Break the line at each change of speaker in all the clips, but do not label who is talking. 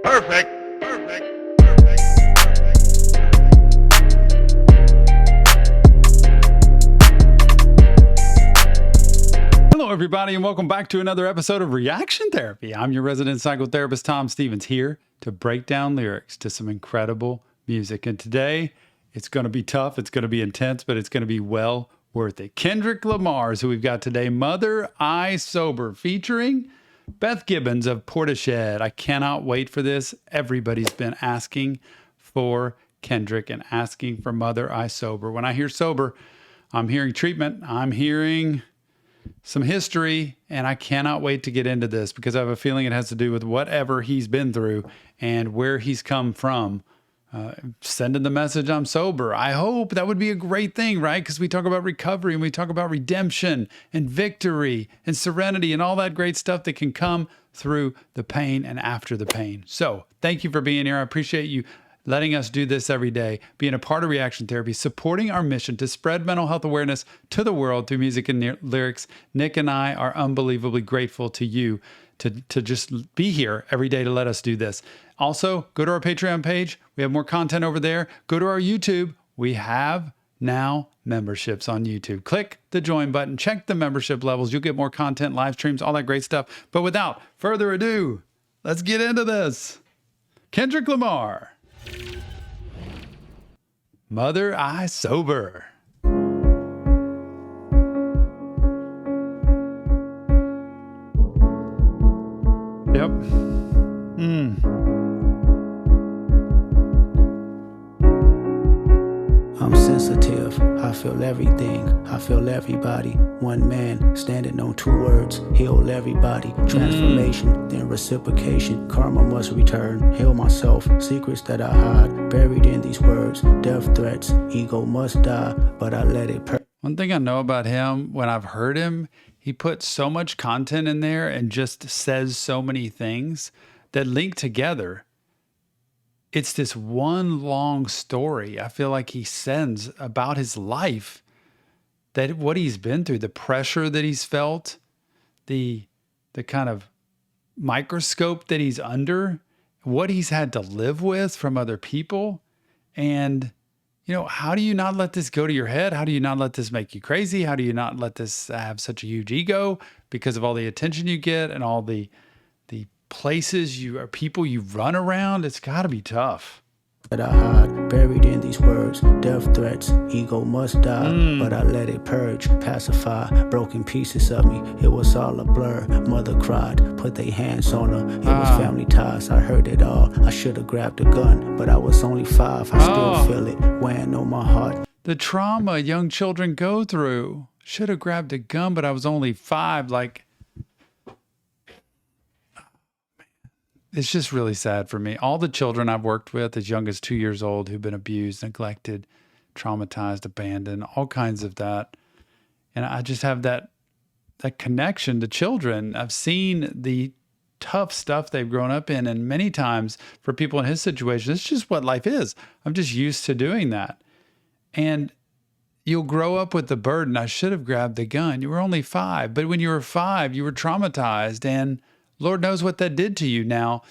Perfect.
Hello, everybody, and welcome back to another episode of Reaction Therapy. I'm your resident psychotherapist, Tom Stevens, here to break down lyrics to some incredible music. And today, it's going to be tough, it's going to be intense, but it's going to be well worth it. Kendrick Lamar is who we've got today. Mother I Sober, featuring Beth Gibbons of Portishead. I cannot wait for this. Everybody's been asking for Kendrick and asking for Mother I Sober. When I hear sober, I'm hearing treatment. I'm hearing some history, and I cannot wait to get into this because I have a feeling it has to do with whatever he's been through and where he's come from. Sending the message, I'm sober. I hope that would be a great thing, right? Because we talk about recovery and we talk about redemption and victory and serenity and all that great stuff that can come through the pain and after the pain. So thank you for being here. I appreciate you letting us do this every day, being a part of Reaction Therapy, supporting our mission to spread mental health awareness to the world through music and lyrics. Nick and I are unbelievably grateful to you to just be here every day to let us do this. Also, go to our Patreon page. We have more content over there. Go to our YouTube. We have now memberships on YouTube. Click the join button. Check the membership levels. You'll get more content, live streams, all that great stuff. But without further ado, let's get into this. Kendrick Lamar. Mother I Sober. Yep.
I'm sensitive, I feel everything, I feel everybody. One man standing on two words, heal everybody. Transformation, then reciprocation, karma must return. Heal myself, secrets that I hide, buried in these words. Death threats, ego must die, but I let it
One thing I know about him, when I've heard him, he puts so much content in there and just says so many things that link together. It's this one long story. I feel like he sends about his life, that what he's been through, the pressure that he's felt, the kind of microscope that he's under, what he's had to live with from other people. And, you know, how do you not let this go to your head? How do you not let this make you crazy? How do you not let this have such a huge ego because of all the attention you get and all the places you or people you run around? It's got to be tough.
that I hide, buried in these words. Death threats, ego must die, but I let it purge, pacify, broken pieces of me. It was all a blur. Mother cried, put their hands on her. It was family ties, I heard it all. I should have grabbed a gun, but I was only 5. I still feel it weighing on my heart.
The trauma young children go through. Should have grabbed a gun, but I was only 5. Like, it's just really sad for me. All the children I've worked with as young as 2 years old who've been abused, neglected, traumatized, abandoned, all kinds of that. And I just have that connection to children. I've seen the tough stuff they've grown up in. And many times for people in his situation, it's just what life is. I'm just used to doing that. And you'll grow up with the burden. I should have grabbed the gun. You were only 5. But when you were 5, you were traumatized, and Lord knows what that did to you now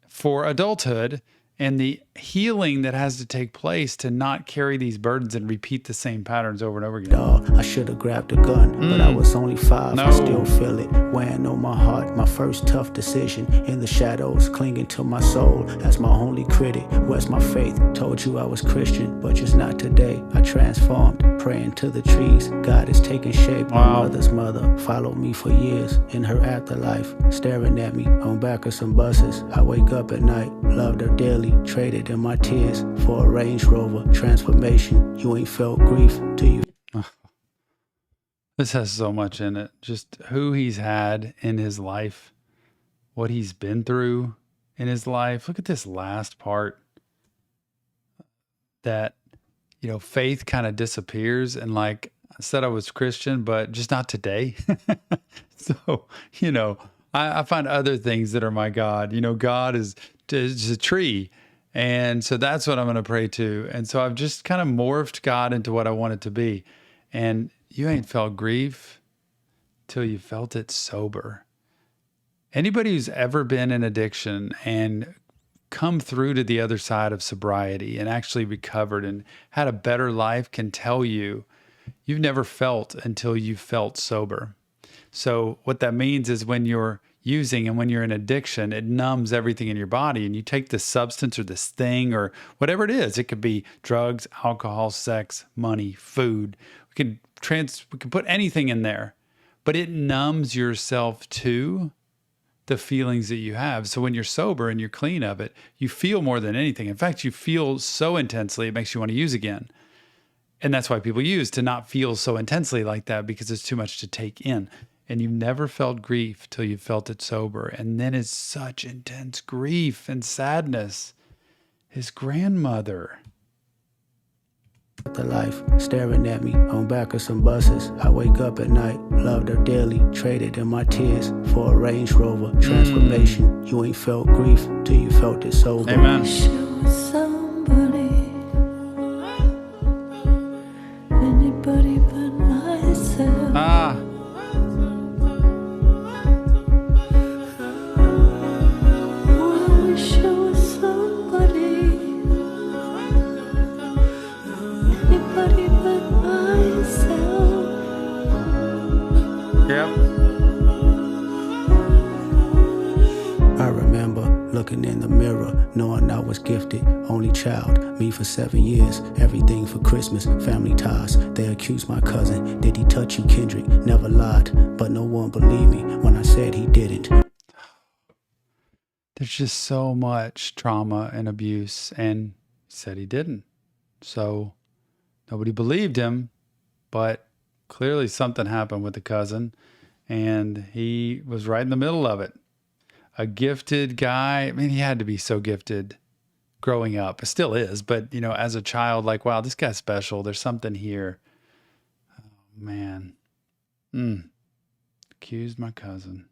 for adulthood and the healing that has to take place to not carry these burdens and repeat the same patterns over and over again.
I should have grabbed a gun, but I was only 5.
No.
I still feel it weighing on my heart. My first tough decision in the shadows, clinging to my soul as my only critic. Where's my faith? Told you I was Christian, but just not today. I transformed, praying to the trees. God is taking shape.
Wow.
My mother's mother followed me for years in her afterlife, staring at me on back of some buses. I wake up at night, loved her dearly, traded in my tears for a Range Rover. Transformation, you ain't felt grief till you.
This has so much in it. Just who he's had in his life, what he's been through in his life. Look at this last part that, you know, faith kind of disappears. And like I said, I was Christian, but just not today. So, you know, I find other things that are my God. You know, God is a tree. And so that's what I'm going to pray to. And so I've just kind of morphed God into what I want it to be. And you ain't felt grief till you felt it sober. Anybody who's ever been in addiction and come through to the other side of sobriety and actually recovered and had a better life can tell you you've never felt until you felt sober. So what that means is when you're using and when you're in addiction, it numbs everything in your body, and you take this substance or this thing or whatever it is. It could be drugs, alcohol, sex, money, food. We can put anything in there, but it numbs yourself to the feelings that you have. So when you're sober and you're clean of it, you feel more than anything. In fact, you feel so intensely, it makes you want to use again. And that's why people use to not feel so intensely like that, because it's too much to take in. And you've never felt grief till you felt it sober. And then it's such intense grief and sadness. His grandmother.
The life staring at me on back of some buses. I wake up at night, loved her daily, traded in my tears for a Range Rover transformation. You ain't felt grief till you felt it sober.
Amen.
Anybody but myself.
Ah.
I remember looking in the mirror, knowing I was gifted, only child, me for 7 years, everything for Christmas, family ties. They accused my cousin, did he touch you, Kendrick? Never lied, but no one believed me when I said he didn't.
There's just so much trauma and abuse, and he said he didn't. So nobody believed him, but clearly something happened with the cousin, and he was right in the middle of it. A gifted guy. I mean, he had to be so gifted growing up. It still is, but as a child, like, wow, this guy's special. There's something here. Oh, man. Accused my cousin.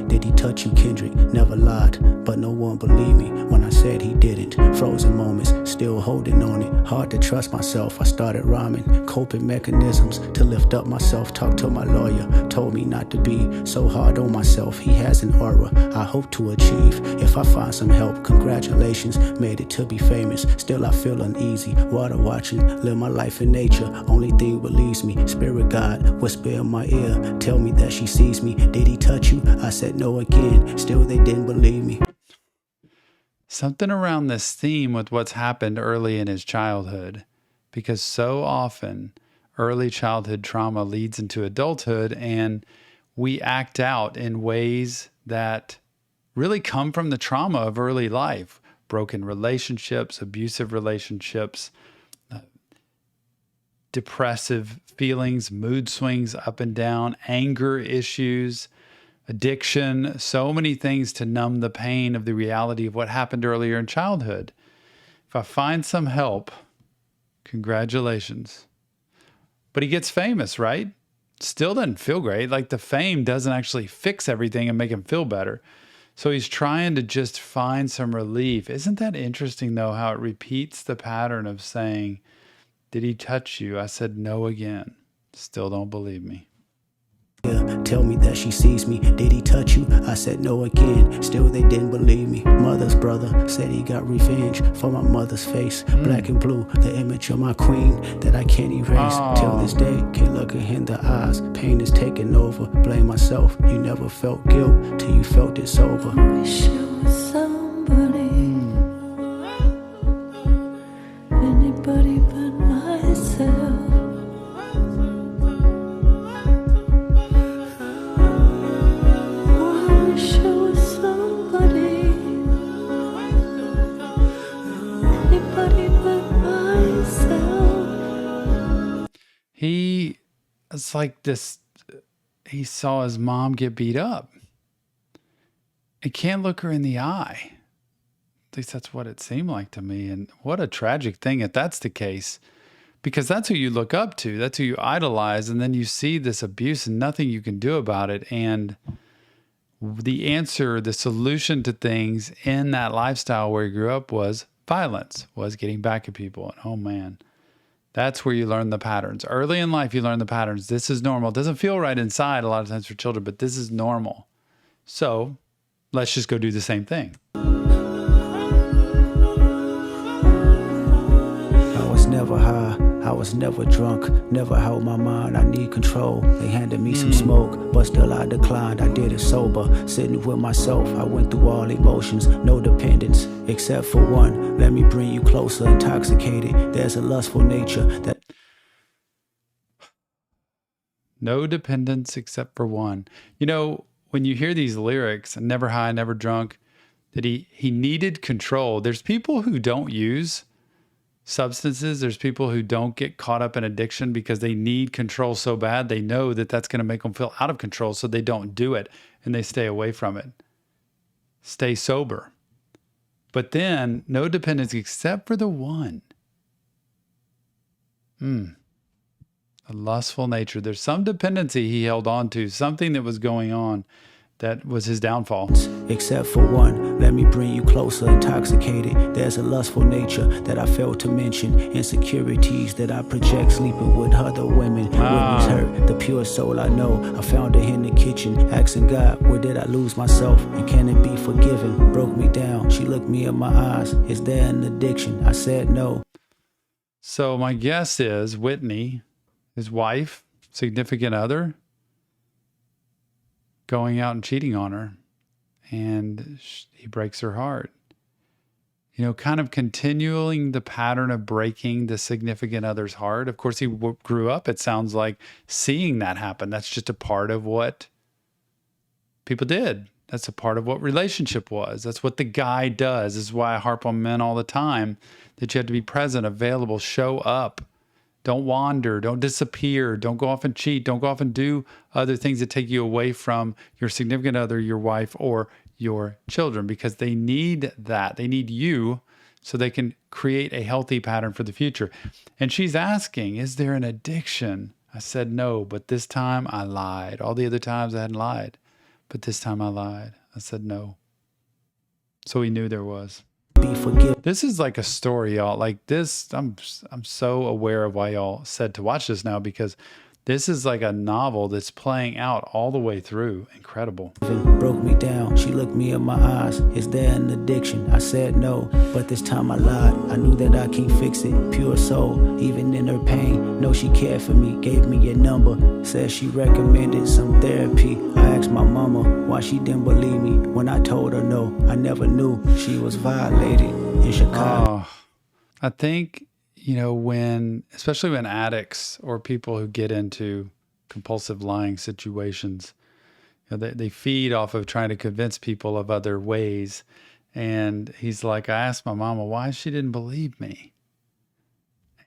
Did he touch you, Kendrick? Never lied, but no one believed me when I said he didn't. Frozen moments, still holding on it. Hard to trust myself, I started rhyming. Coping mechanisms to lift up myself. Talked to my lawyer, told me not to be so hard on myself. He has an aura I hope to achieve. If I find some help, congratulations, made it to be famous. Still I feel uneasy, water watching, live my life in nature. Only thing relieves me, spirit guide, whisper in my ear, tell me that she sees me. Did he touch you? I said no again, still they didn't believe me.
Something around this theme with what's happened early in his childhood, because so often early childhood trauma leads into adulthood, and we act out in ways that really come from the trauma of early life. Broken relationships, abusive relationships, depressive feelings, mood swings up and down, anger issues, addiction, so many things to numb the pain of the reality of what happened earlier in childhood. If I find some help, congratulations. But he gets famous, right? Still doesn't feel great. Like, the fame doesn't actually fix everything and make him feel better. So he's trying to just find some relief. Isn't that interesting, though, how it repeats the pattern of saying, did he touch you? I said no again. Still don't believe me.
Tell me that she sees me. Did he touch you? I said no again. Still they didn't believe me. Mother's brother said he got revenge for my mother's face. Black and blue, the image of my queen that I can't erase. Till this day, can't look her in the eyes. Pain is taking over. Blame myself. You never felt guilt till you felt it sober.
Wish it was somebody. Anybody but myself.
It's like this, he saw his mom get beat up. He can't look her in the eye. At least that's what it seemed like to me. And what a tragic thing if that's the case, because that's who you look up to. That's who you idolize. And then you see this abuse and nothing you can do about it. And the answer, the solution to things in that lifestyle where he grew up was violence, was getting back at people. And oh man, that's where you learn the patterns. Early in life, you learn the patterns. This is normal. It doesn't feel right inside a lot of times for children, but this is normal. So let's just go do the same thing.
was never drunk, never held my mind, I need control. They handed me some smoke, but still I declined. I did it sober, sitting with myself. I went through all emotions, no dependence, except for one. Let me bring you closer, intoxicated. There's a lustful nature that...
No dependence except for one. You know, when you hear these lyrics, never high, never drunk, that he needed control. There's people who don't use substances. There's people who don't get caught up in addiction because they need control so bad. They know that that's going to make them feel out of control, so they don't do it and they stay away from it. Stay sober. But then no dependence except for the one. A lustful nature. There's some dependency he held on to, something that was going on that was his downfall.
Except for one, let me bring you closer, intoxicated. There's a lustful nature that I failed to mention. Insecurities that I project, sleeping with other women. Women's hurt, the pure soul I know. I found her in the kitchen, asking God, where did I lose myself? And can it be forgiven? Broke me down, she looked me in my eyes. Is there an addiction? I said no.
So my guess is Whitney, his wife, significant other, going out and cheating on her, and he breaks her heart. You know, kind of continuing the pattern of breaking the significant other's heart. Of course, he grew up, it sounds like, seeing that happen. That's just a part of what people did. That's a part of what relationship was. That's what the guy does. This is why I harp on men all the time, that you have to be present, available, show up. Don't wander, don't disappear, don't go off and cheat, don't go off and do other things that take you away from your significant other, your wife, or your children, because they need that. They need you so they can create a healthy pattern for the future. And she's asking, is there an addiction? I said no, but this time I lied. All the other times I hadn't lied, but this time I lied. I said no. So he knew there was.
Be forgiven.
This is like a story, y'all. Like this, I'm so aware of why y'all said to watch this now, because this is like a novel that's playing out all the way through. Incredible.
Broke me down. She looked me in my eyes. Is there an addiction? I said no, but this time I lied. I knew that I can't fix it. Pure soul, even in her pain. Know she cared for me. Gave me your number. Said she recommended some therapy. I asked my mama why she didn't believe me when I told her no. I never knew she was violated in Chicago.
I think, you know, especially when addicts or people who get into compulsive lying situations, you know, they feed off of trying to convince people of other ways. And he's like, I asked my mama why she didn't believe me.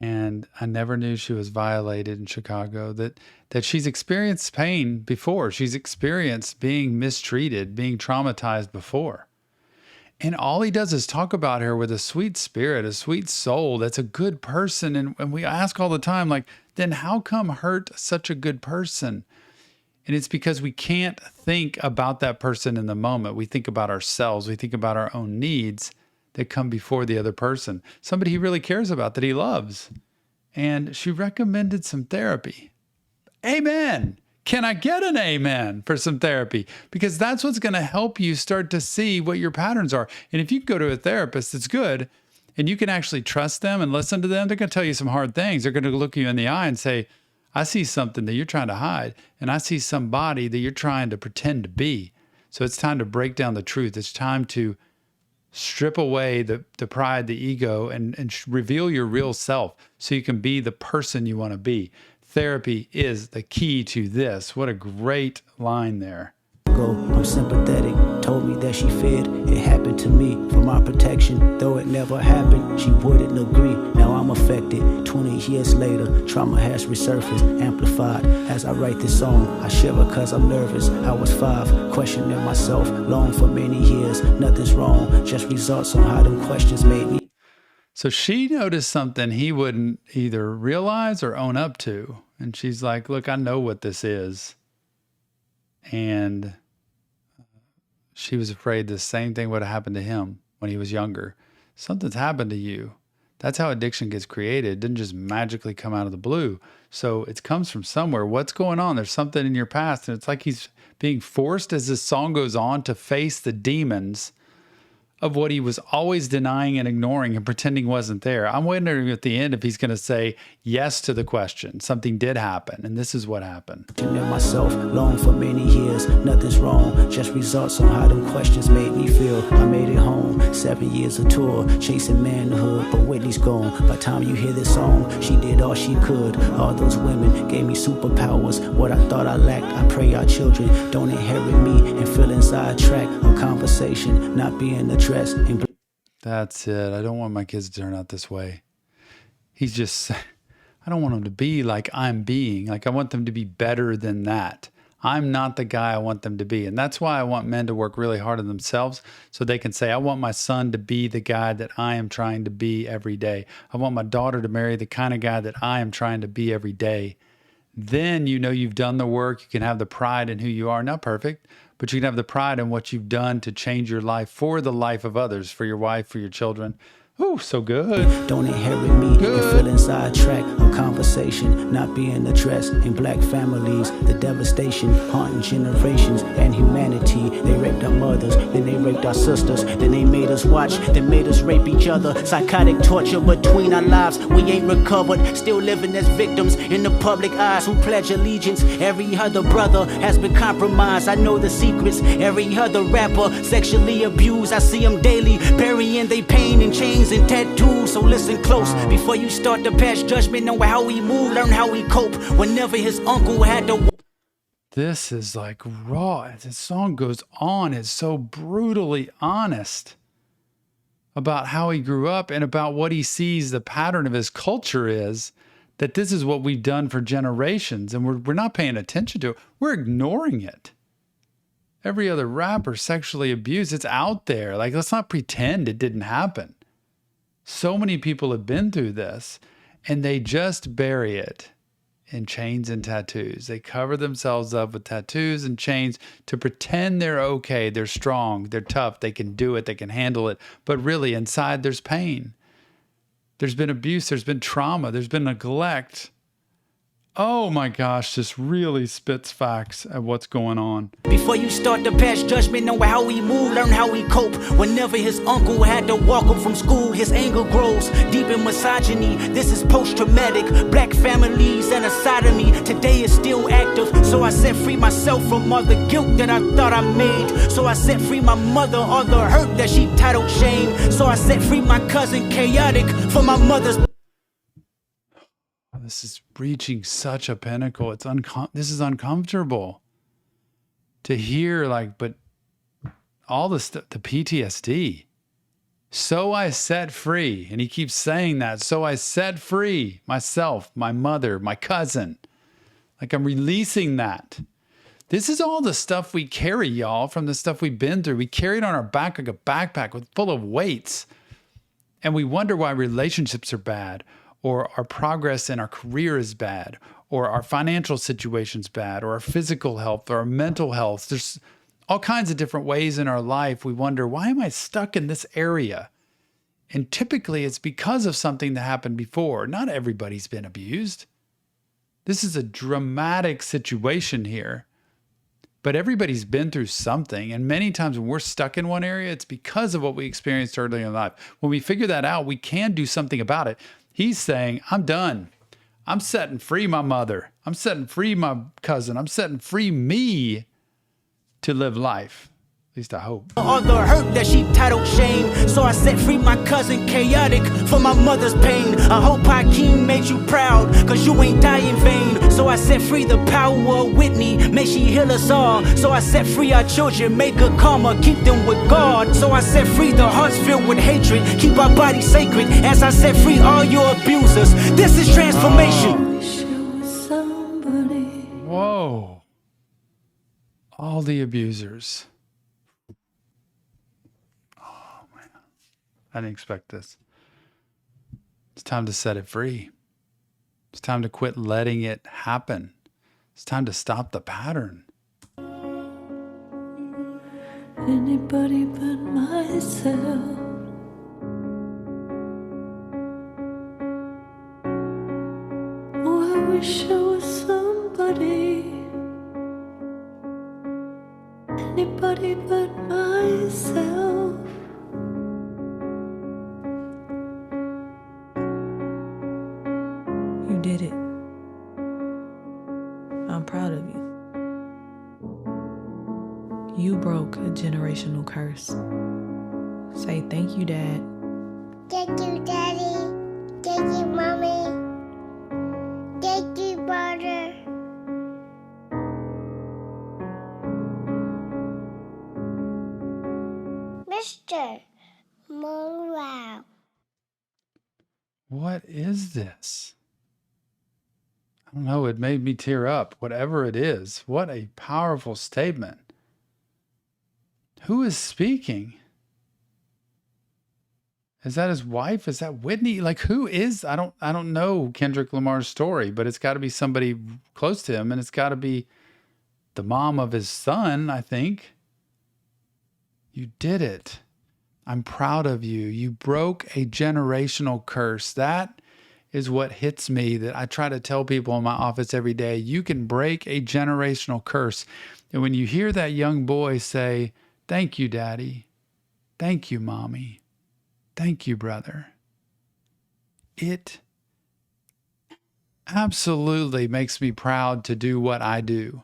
And I never knew she was violated in Chicago, that she's experienced pain before. She's experienced being mistreated, being traumatized before. And all he does is talk about her with a sweet spirit, a sweet soul that's a good person. And we ask all the time, like, then how come hurt such a good person? And it's because we can't think about that person in the moment. We think about ourselves. We think about our own needs that come before the other person. Somebody he really cares about, that he loves. And she recommended some therapy. Amen. Can I get an amen for some therapy? Because that's what's going to help you start to see what your patterns are. And if you go to a therapist, it's good, and you can actually trust them and listen to them, they're going to tell you some hard things. They're going to look you in the eye and say, I see something that you're trying to hide, and I see somebody that you're trying to pretend to be. So it's time to break down the truth. It's time to strip away the pride, the ego, and reveal your real self so you can be the person you want to be. Therapy is the key to this. What a great line there.
I'm sympathetic. Told me that she feared it happened to me for my protection. Though it never happened, she wouldn't agree. Now I'm affected. 20 years later, trauma has resurfaced, amplified. As I write this song, I shiver cause I'm nervous. I was 5, questioning myself, long for many years. Nothing's wrong, just results on how them questions made me.
So she noticed something he wouldn't either realize or own up to. And she's like, look, I know what this is. And she was afraid the same thing would have happened to him when he was younger. Something's happened to you. That's how addiction gets created. It didn't just magically come out of the blue. So it comes from somewhere. What's going on? There's something in your past. And it's like he's being forced as this song goes on to face the demons of what he was always denying and ignoring and pretending wasn't there. I'm wondering at the end if he's going to say yes to the question. Something did happen, and this is what happened.
Myself long for many years, nothing's wrong, just results on how them questions made me feel. I made it home, 7 years of tour, chasing manhood, but Whitney's gone. By the time you hear this song, she did all she could. All those women gave me superpowers, what I thought I lacked. I pray our children don't inherit me and feel sidetracked on conversation not being addressed.
That's it. I don't want my kids to turn out this way. He's just, I don't want them to be like I'm being. Like I want them to be better than that. I'm not the guy I want them to be. And that's why I want men to work really hard on themselves so they can say, I want my son to be the guy that I am trying to be every day. I want my daughter to marry the kind of guy that I am trying to be every day. Then you know you've done the work. You can have the pride in who you are. Not perfect, but you can have the pride in what you've done to change your life for the life of others, for your wife, for your children. Oh, so good.
Don't inherit me and feeling sidetracked on conversation not being addressed in black families. The devastation haunting generations and humanity. They raped our mothers, then they raped our sisters, then they made us watch, then made us rape each other. Psychotic torture between our lives. We ain't recovered, still living as victims in the public eyes who pledge allegiance. Every other brother has been compromised. I know the secrets. Every other rapper sexually abused. I see them daily, burying their pain in chains and tattoos. So listen close before you start to pass judgment. Know how we move, learn how we cope. Whenever his uncle had to.
This is like raw. This song goes on. It's so brutally honest about how he grew up and about what he sees the pattern of his culture is, that this is what we've done for generations, and we're not paying attention to it. We're ignoring it. Every other rapper sexually abused. It's out there. Like, let's not pretend it didn't happen. So many people have been through this, and they just bury it in chains and tattoos. They cover themselves up with tattoos and chains to pretend they're okay, they're strong, they're tough, they can do it, they can handle it. But really, inside there's pain. There's been abuse, there's been trauma, there's been neglect. Oh my gosh, this really spits facts at what's going on.
Before you start to pass judgment, know how we move, learn how we cope. Whenever his uncle had to walk him from school, his anger grows deep in misogyny. This is post-traumatic, black families and a sodomy. Today is still active, so I set free myself from all the guilt that I thought I made. So I set free my mother, all the hurt that she titled shame. So I set free my cousin Chaotic for my mother's.
This is reaching such a pinnacle. It's this is uncomfortable to hear, like, but all the stuff, the PTSD. So I set free, and he keeps saying that. So I set free myself, my mother, my cousin. Like, I'm releasing that. This is all the stuff we carry, y'all, from the stuff we've been through. We carry it on our back like a backpack full of weights, and we wonder why relationships are bad, or our progress in our career is bad, or our financial situation's bad, or our physical health, or our mental health. There's all kinds of different ways in our life we wonder, why am I stuck in this area? And typically it's because of something that happened before. Not everybody's been abused. This is a dramatic situation here, but everybody's been through something. And many times when we're stuck in one area, it's because of what we experienced early in life. When we figure that out, we can do something about it. He's saying, I'm done. I'm setting free my mother. I'm setting free my cousin. I'm setting free me to live life. At least I hope.
All the hurt that she titled shame. So I set free my cousin Chaotic for my mother's pain. I hope Hakeem made you proud, cause you ain't die in vain. So I set free the power of Whitney, may she heal us all. So I set free our children, make good karma, keep them with God. So I set free the hearts filled with hatred, keep our bodies sacred. As I set free all your abusers, this is transformation.
Whoa. All the abusers. I didn't expect this. It's time to set it free. It's time to quit letting it happen. It's time to stop the pattern.
Anybody but myself. Oh, I wish I was somebody. Anybody but myself.
did it. I'm proud of you. You broke a generational curse. Say thank you, Dad.
Thank you, Daddy. Thank you, Mommy. Thank you, brother. Mr. Morale.
What is this? I don't know. It made me tear up. Whatever it is, what a powerful statement. Who is speaking? Is that his wife? Is that Whitney? Like, who is? I don't know Kendrick Lamar's story, but it's got to be somebody close to him, and it's got to be the mom of his son, I think. You did it. I'm proud of you. You broke a generational curse. That is what hits me, that I try to tell people in my office every day. You can break a generational curse. And when you hear that young boy say, thank you, Daddy. Thank you, Mommy. Thank you, brother. It absolutely makes me proud to do what I do,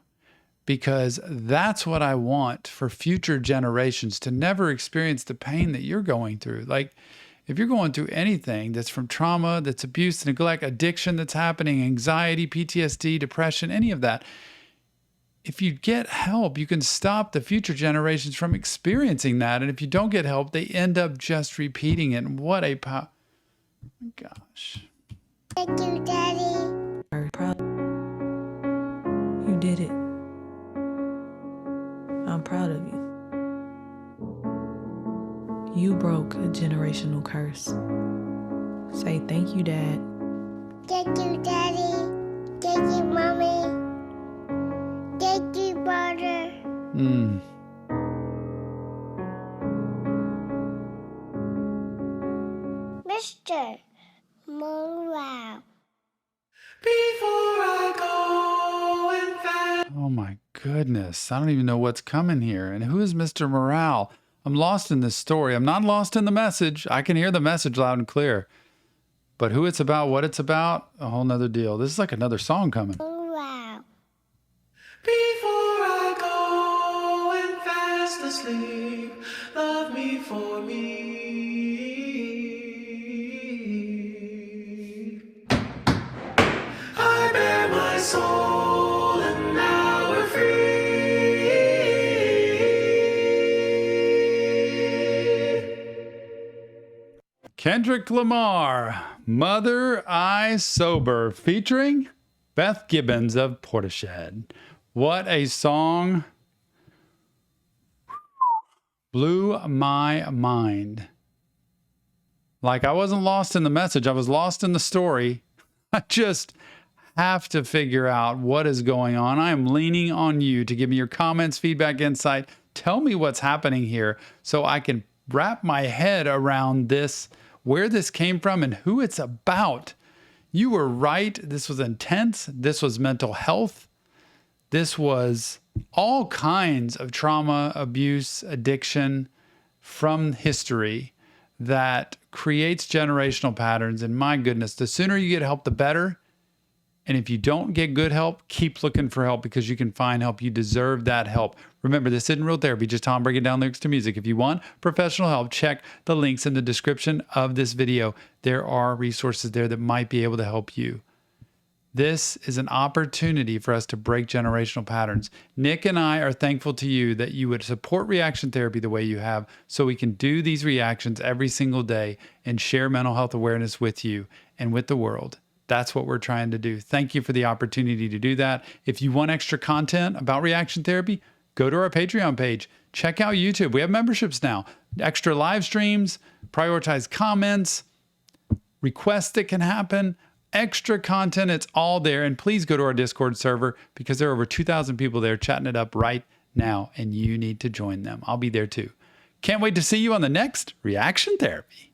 because that's what I want for future generations, to never experience the pain that you're going through. Like, if you're going through anything that's from trauma, that's abuse, neglect, addiction that's happening, anxiety, PTSD, depression, any of that, if you get help, you can stop the future generations from experiencing that. And if you don't get help, they end up just repeating it. And what a gosh.
Thank you, Daddy.
Proud. You did it. I'm proud of you. You broke a generational curse. Say thank you, Dad.
Thank you, Daddy. Thank you, Mommy. Thank you, brother. Mr. Morale.
Oh my goodness. I don't even know what's coming here. And who is Mr. Morale? I'm lost in this story. I'm not lost in the message. I can hear the message loud and clear. But who it's about, what it's about, a whole nother deal. This is like another song coming.
Morale.
Before I go and fast asleep, love me for me. I bear my soul and now we're free.
Kendrick Lamar, Mother I Sober, featuring Beth Gibbons of Portishead. What a song. Blew my mind. Like, I wasn't lost in the message. I was lost in the story. I just have to figure out what is going on. I am leaning on you to give me your comments, feedback, insight. Tell me what's happening here so I can wrap my head around this, where this came from and who it's about. You were right. This was intense. This was mental health. This was all kinds of trauma, abuse, addiction from history that creates generational patterns. And my goodness, the sooner you get help, the better. And if you don't get good help, keep looking for help, because you can find help. You deserve that help. Remember, this isn't real therapy, just Tom breaking down lyrics to music. If you want professional help, check the links in the description of this video. There are resources there that might be able to help you. This is an opportunity for us to break generational patterns. Nick and I are thankful to you that you would support reaction therapy the way you have, so we can do these reactions every single day and share mental health awareness with you and with the world. That's what we're trying to do. Thank you for the opportunity to do that. If you want extra content about reaction therapy, go to our Patreon page. Check out YouTube. We have memberships now. Extra live streams, prioritized comments, requests that can happen, extra content. It's all there. And please go to our Discord server, because there are over 2,000 people there chatting it up right now, and you need to join them. I'll be there too. Can't wait to see you on the next Reaction Therapy.